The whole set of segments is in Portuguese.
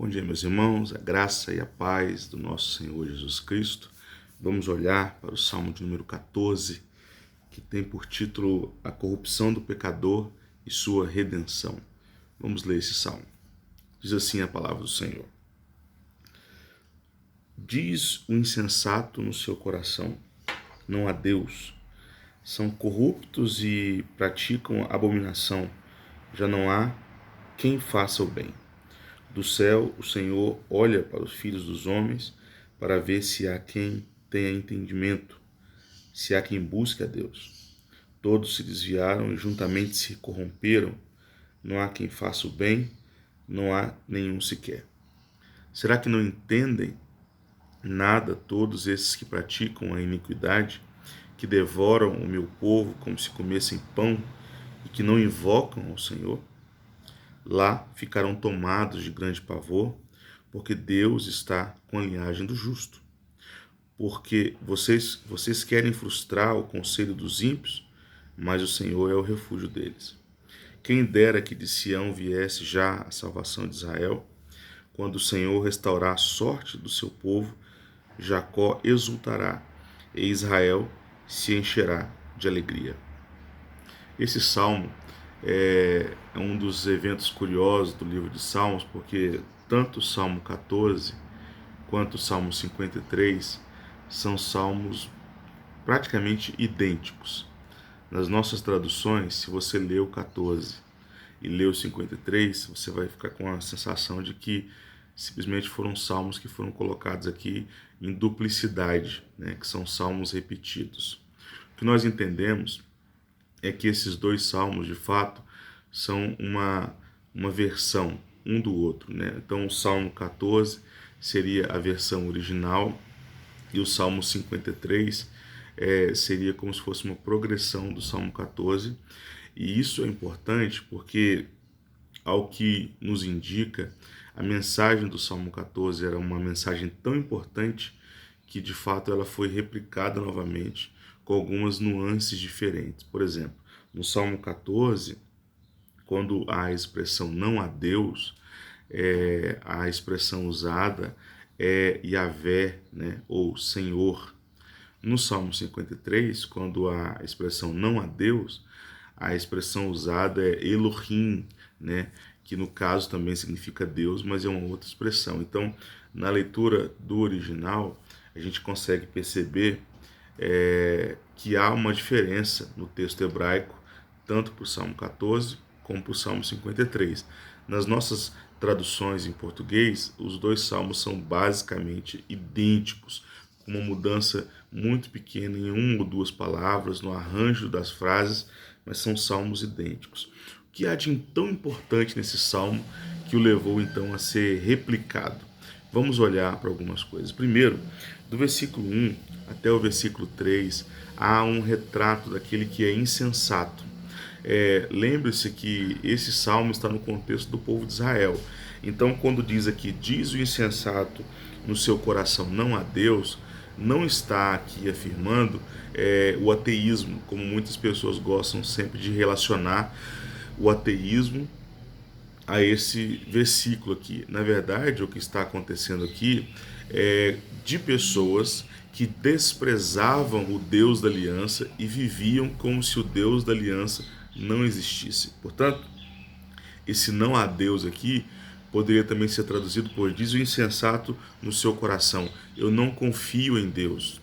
Bom dia, meus irmãos, a graça e a paz do nosso Senhor Jesus Cristo. Vamos olhar para o Salmo de número 14, que tem por título A Corrupção do Pecador e Sua Redenção. Vamos ler esse salmo. Diz assim a palavra do Senhor. Diz o insensato no seu coração, não há Deus. São corruptos e praticam abominação, já não há quem faça o bem. Do céu, o Senhor olha para os filhos dos homens para ver se há quem tenha entendimento, se há quem busque a Deus. Todos se desviaram e juntamente se corromperam. Não há quem faça o bem, não há nenhum sequer. Será que não entendem nada todos esses que praticam a iniquidade, que devoram o meu povo como se comessem pão e que não invocam ao Senhor? Lá ficarão tomados de grande pavor, porque Deus está com a linhagem do justo. Porque vocês querem frustrar o conselho dos ímpios, mas o Senhor é o refúgio deles. Quem dera que de Sião viesse já a salvação de Israel, quando o Senhor restaurar a sorte do seu povo, Jacó exultará e Israel se encherá de alegria. Esse salmo é um dos eventos curiosos do livro de Salmos, porque tanto o Salmo 14 quanto o Salmo 53 são salmos praticamente idênticos. Nas nossas traduções, se você lê o 14 e lê o 53, você vai ficar com a sensação de que simplesmente foram salmos que foram colocados aqui em duplicidade, né, que são salmos repetidos. O que nós entendemos é que esses dois salmos, de fato, são uma versão um do outro, né? Então, o Salmo 14 seria a versão original e o Salmo 53 seria como se fosse uma progressão do Salmo 14. E isso é importante porque, ao que nos indica, a mensagem do Salmo 14 era uma mensagem tão importante que, de fato, ela foi replicada novamente com algumas nuances diferentes. Por exemplo, no Salmo 14, quando a expressão não há Deus, a expressão usada é Yahvé, né, ou Senhor. No Salmo 53, quando a expressão não há Deus, a expressão usada é Elohim, né, que no caso também significa Deus, mas é uma outra expressão. Então, na leitura do original, a gente consegue perceber que há uma diferença no texto hebraico, tanto para o Salmo 14 como para o Salmo 53. Nas nossas traduções em português, os dois salmos são basicamente idênticos, com uma mudança muito pequena em uma ou duas palavras, no arranjo das frases, mas são salmos idênticos. O que há de tão importante nesse salmo que o levou então a ser replicado? Vamos olhar para algumas coisas. Primeiro, do versículo 1 até o versículo 3, há um retrato daquele que é insensato. Lembre-se que esse salmo está no contexto do povo de Israel. Então, quando diz aqui, diz o insensato no seu coração não há Deus, não está aqui afirmando o ateísmo, como muitas pessoas gostam sempre de relacionar o ateísmo a esse versículo aqui. Na verdade, o que está acontecendo aqui é de pessoas que desprezavam o Deus da aliança e viviam como se o Deus da aliança não existisse. Portanto, esse não há Deus aqui poderia também ser traduzido por diz o insensato no seu coração. Eu não confio em Deus.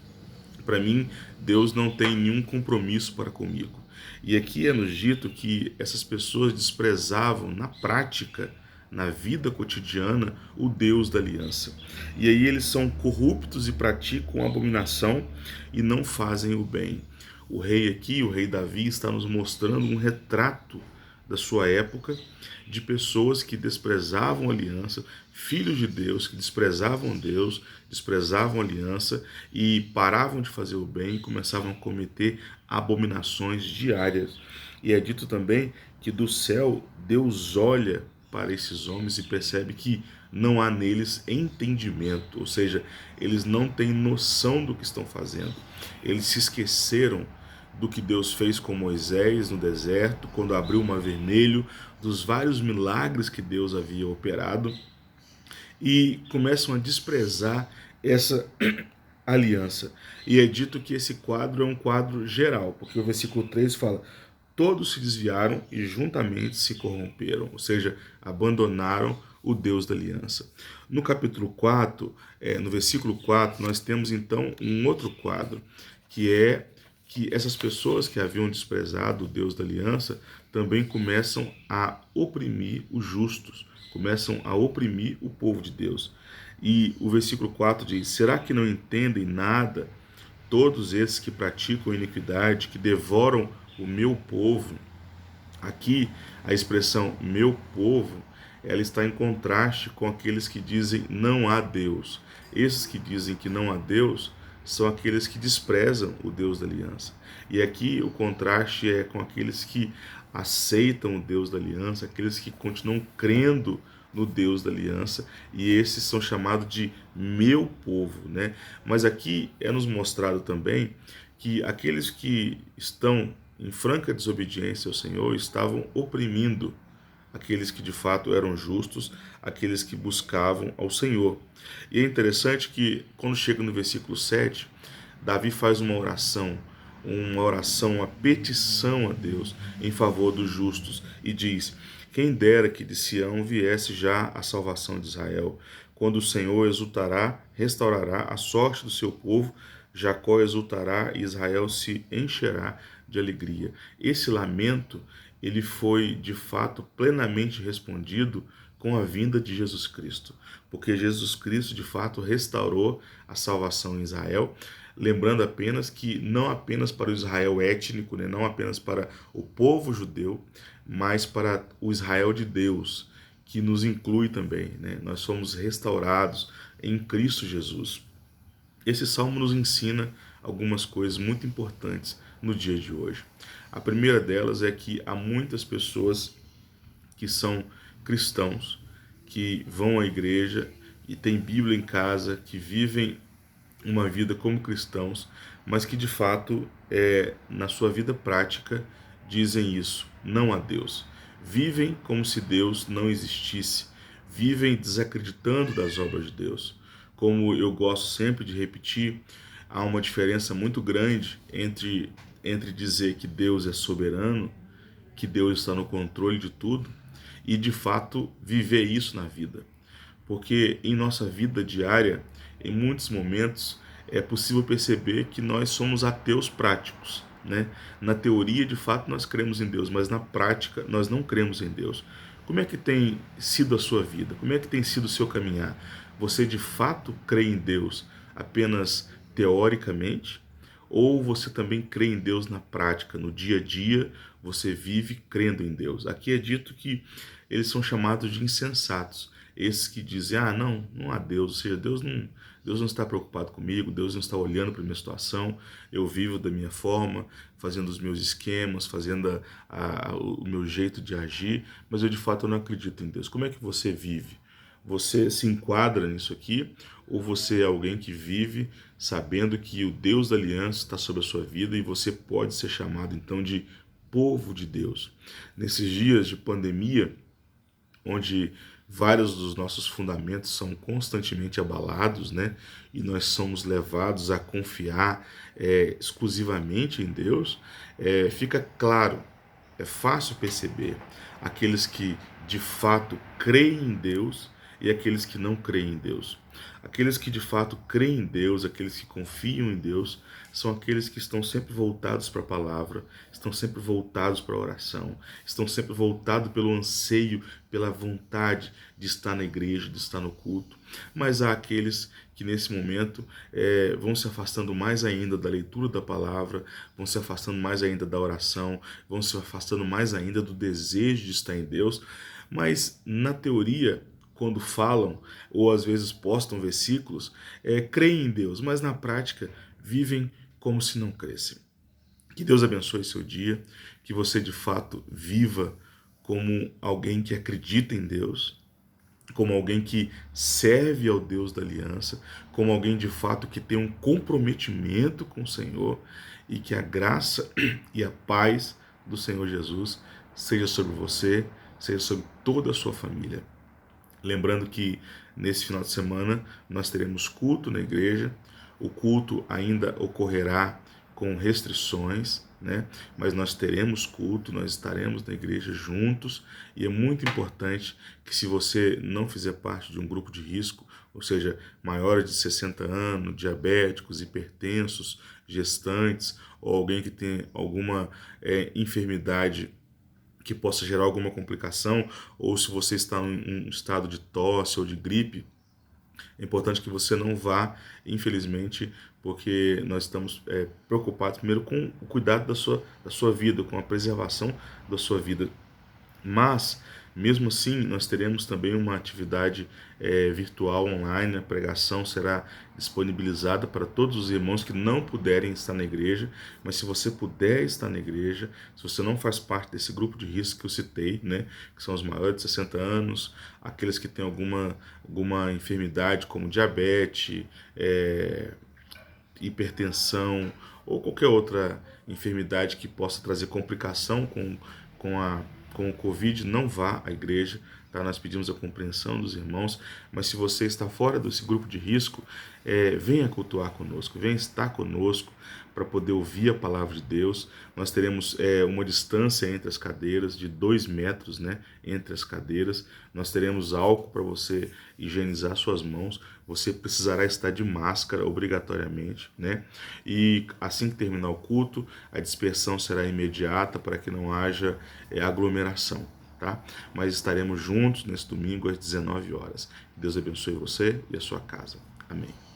Para mim, Deus não tem nenhum compromisso para comigo. E aqui é nos dito que essas pessoas desprezavam na prática, na vida cotidiana, o Deus da aliança. E aí eles são corruptos e praticam abominação e não fazem o bem. O rei aqui, o rei Davi, está nos mostrando um retrato da sua época, de pessoas que desprezavam a aliança, filhos de Deus que desprezavam Deus, desprezavam a aliança e paravam de fazer o bem e começavam a cometer abominações diárias. E é dito também que do céu Deus olha para esses homens e percebe que não há neles entendimento, ou seja, eles não têm noção do que estão fazendo. Eles se esqueceram do que Deus fez com Moisés no deserto, quando abriu o Mar Vermelho, dos vários milagres que Deus havia operado. e começam a desprezar essa aliança. E é dito que esse quadro é um quadro geral, porque o versículo 3 fala: todos se desviaram e juntamente se corromperam, ou seja, abandonaram o Deus da aliança. No capítulo 4, no versículo 4, nós temos então um outro quadro, que é que essas pessoas que haviam desprezado o Deus da aliança também começam a oprimir os justos, começam a oprimir o povo de Deus. E o versículo 4 diz: será que não entendem nada todos esses que praticam iniquidade, que devoram o meu povo? Aqui, a expressão meu povo, ela está em contraste com aqueles que dizem não há Deus. Esses que dizem que não há Deus são aqueles que desprezam o Deus da aliança. E aqui o contraste é com aqueles que aceitam o Deus da aliança, aqueles que continuam crendo no Deus da aliança, e esses são chamados de meu povo, né? Mas aqui é nos mostrado também que aqueles que estão em franca desobediência ao Senhor estavam oprimindo aqueles que de fato eram justos, aqueles que buscavam ao Senhor. E é interessante que quando chega no versículo 7, Davi faz uma oração, uma petição a Deus em favor dos justos e diz: quem dera que de Sião viesse já a salvação de Israel, quando o Senhor exultará, restaurará a sorte do seu povo, Jacó exultará e Israel se encherá de alegria. Esse lamento, ele foi de fato plenamente respondido com a vinda de Jesus Cristo, porque Jesus Cristo de fato restaurou a salvação em Israel, lembrando apenas que não apenas para o Israel étnico, né, não apenas para o povo judeu, mas para o Israel de Deus, que nos inclui também, né? Nós somos restaurados em Cristo Jesus. Esse salmo nos ensina algumas coisas muito importantes no dia de hoje. A primeira delas é que há muitas pessoas que são cristãos, que vão à igreja e têm Bíblia em casa, que vivem uma vida como cristãos, mas que de fato, na sua vida prática, dizem isso: não há Deus. Vivem como se Deus não existisse, vivem desacreditando das obras de Deus. Como eu gosto sempre de repetir, há uma diferença muito grande entre dizer que Deus é soberano, que Deus está no controle de tudo, e de fato viver isso na vida. Porque em nossa vida diária, em muitos momentos, é possível perceber que nós somos ateus práticos, né? Na teoria, de fato, nós cremos em Deus, mas na prática, nós não cremos em Deus. Como é que tem sido a sua vida? Como é que tem sido o seu caminhar? Você de fato crê em Deus apenas teoricamente? Ou você também crê em Deus na prática, no dia a dia, você vive crendo em Deus? Aqui é dito que eles são chamados de insensatos. Esses que dizem: ah, não há Deus, ou seja, Deus não está preocupado comigo, Deus não está olhando para a minha situação, eu vivo da minha forma, fazendo os meus esquemas, fazendo o meu jeito de agir, mas eu de fato não acredito em Deus. Como é que você vive? Você se enquadra nisso aqui, ou você é alguém que vive sabendo que o Deus da aliança está sobre a sua vida e você pode ser chamado então de povo de Deus? Nesses dias de pandemia, onde vários dos nossos fundamentos são constantemente abalados, né? E nós somos levados a confiar exclusivamente em Deus, fica claro, é fácil perceber aqueles que de fato creem em Deus e aqueles que não creem em Deus. Aqueles que de fato creem em Deus, aqueles que confiam em Deus, são aqueles que estão sempre voltados para a palavra, estão sempre voltados para a oração, estão sempre voltados pelo anseio, pela vontade de estar na igreja, de estar no culto. Mas há aqueles que nesse momento vão se afastando mais ainda da leitura da palavra, vão se afastando mais ainda da oração, vão se afastando mais ainda do desejo de estar em Deus, mas na teoria, quando falam ou às vezes postam versículos, creem em Deus, mas na prática vivem como se não crescem. Que Deus abençoe seu dia, que você de fato viva como alguém que acredita em Deus, como alguém que serve ao Deus da aliança, como alguém de fato que tem um comprometimento com o Senhor, e que a graça e a paz do Senhor Jesus seja sobre você, seja sobre toda a sua família. Lembrando que nesse final de semana nós teremos culto na igreja. O culto ainda ocorrerá com restrições, né? Mas nós teremos culto, nós estaremos na igreja juntos, e é muito importante que, se você não fizer parte de um grupo de risco, ou seja, maiores de 60 anos, diabéticos, hipertensos, gestantes, ou alguém que tem alguma enfermidade que possa gerar alguma complicação, ou se você está em um estado de tosse ou de gripe, é importante que você não vá, infelizmente, porque nós estamos preocupados primeiro com o cuidado da sua vida, com a preservação da sua vida. Mas, mesmo assim, nós teremos também uma atividade virtual online. A pregação será disponibilizada para todos os irmãos que não puderem estar na igreja. Mas se você puder estar na igreja, se você não faz parte desse grupo de risco que eu citei, né, que são os maiores de 60 anos, aqueles que têm alguma enfermidade como diabetes, hipertensão ou qualquer outra enfermidade que possa trazer complicação com, a, com o Covid, não vá à igreja. Tá? Nós pedimos a compreensão dos irmãos, mas se você está fora desse grupo de risco, venha cultuar conosco, venha estar conosco para poder ouvir a palavra de Deus. Nós teremos uma distância entre as cadeiras de 2 metros, né, entre as cadeiras. Nós teremos álcool para você higienizar suas mãos. Você precisará estar de máscara obrigatoriamente, né? E assim que terminar o culto, a dispersão será imediata para que não haja aglomeração, tá? Mas estaremos juntos nesse domingo às 19 horas. Deus abençoe você e a sua casa. Amém.